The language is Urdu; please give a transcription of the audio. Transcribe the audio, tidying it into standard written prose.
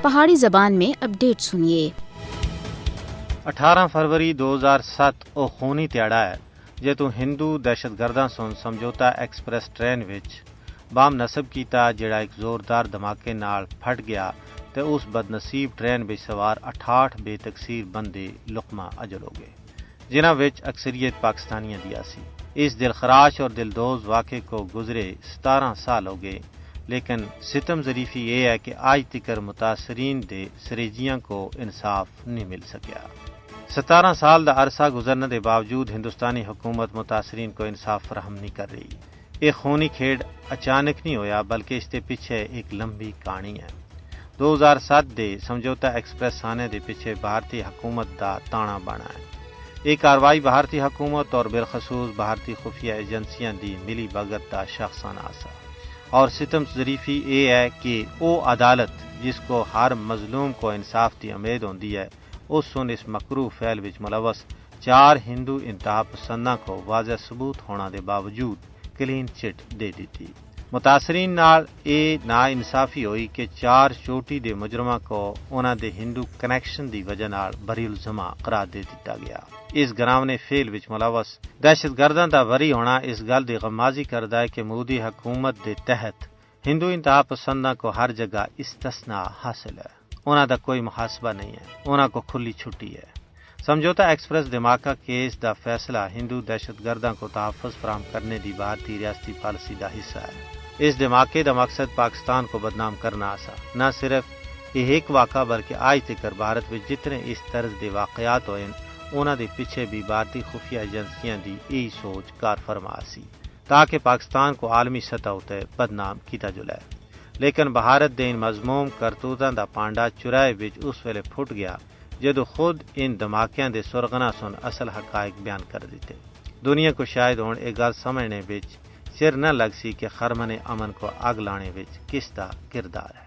پہاڑی زبان میں اپڈیٹ سنیے۔ 18 فروری 2007 او خونی تیڑا ہے جتوں ہندو دہشت گرداں سن سمجھوتا ایکسپریس ٹرین وچ بام نصب کیتا جڑا ایک زوردار دھماکے نال پھٹ گیا تے اس بدنصیب ٹرین وچ سوار 68 بے تقصیر بندے لقمہ اجل ہو گئے، جنہاں وچ اکثریت پاکستانیاں دی سی۔ اس دلخراش اور دلدوز واقعے کو گزرے 17 سال ہو گئے، لیکن ستم ظریفی یہ ہے کہ آج تک متاثرین دے سریجیاں کو انصاف نہیں مل سکیا۔ 17 سال دا عرصہ گزرنے دے باوجود ہندوستانی حکومت متاثرین کو انصاف فراہم نہیں کر رہی۔ یہ خونی کھیڑ اچانک نہیں ہویا بلکہ اس کے پیچھے ایک لمبی کہانی ہے۔ 2007 دے سمجھوتا ایکسپریس آنے دے پیچھے بھارتی حکومت دا تانا بانا ہے۔ یہ کاروائی بھارتی حکومت اور بالخصوص بھارتی خفیہ ایجنسیاں دی ملی بھگت دا شخصانہ آسا، اور ستم ظریفی یہ ہے کہ وہ عدالت جس کو ہر مظلوم کو انصاف دی امید ہوندی ہے، اس سن اس مکروہ فعل وچ ملوث 4 ہندو انتہا پسنداں کو واضح ثبوت ہونا دے باوجود کلین چٹ دے دیتی۔ متاثرین نال یہ نا انصافی ہوئی کہ 4 چوٹی دے مجرماں کو انہاں دے ہندو کنیکشن دی وجہ نال بری الزما قرار دے دتا گیا۔ اس گراونے فعل وچ ملوث دہشت گرداں دا بری ہونا اس گل دی غمازی کردا ہے کہ مودی حکومت دے تحت ہندو انتہا پسنداں کو ہر جگہ استثناء حاصل ہے، انہاں دا کوئی محاسبہ نہیں ہے، انہاں کو کھلی چھٹی ہے۔ سمجھوتا ایکسپریس دھماکہ کیس دا فیصلہ ہندو دہشت گرداں کو تحفظ فراہم کرنے دی بھارتی ریاستی پالیسی دا حصہ ہے۔ اس دھماکے دا مقصد پاکستان کو بدنام کرنا آسا، نہ صرف یہ ایک واقعہ بلکہ آج تک بھارت میں جتنے اس طرز دے واقعات ہوئے انہاں دے پیچھے بھی بھارتی خفیہ ایجنسیاں دی یہی سوچ کار فرما سی تاکہ پاکستان کو عالمی سطح تے بدنام کیتا جلائے۔ لیکن بھارت دے ان مذموم کرتوتاں دا پانڈا چرائے وچ اس ویلے پھٹ گیا جدو خود ان دھماکیاں دے سرغنا سن اصل حقائق بیان کر دیتے۔ دنیا کو شاید ہن ایک گل سمجھنے وچ چر نہ لگ سی کہ خرمن امن کو اگ لانے وچ کس دا کردار ہے۔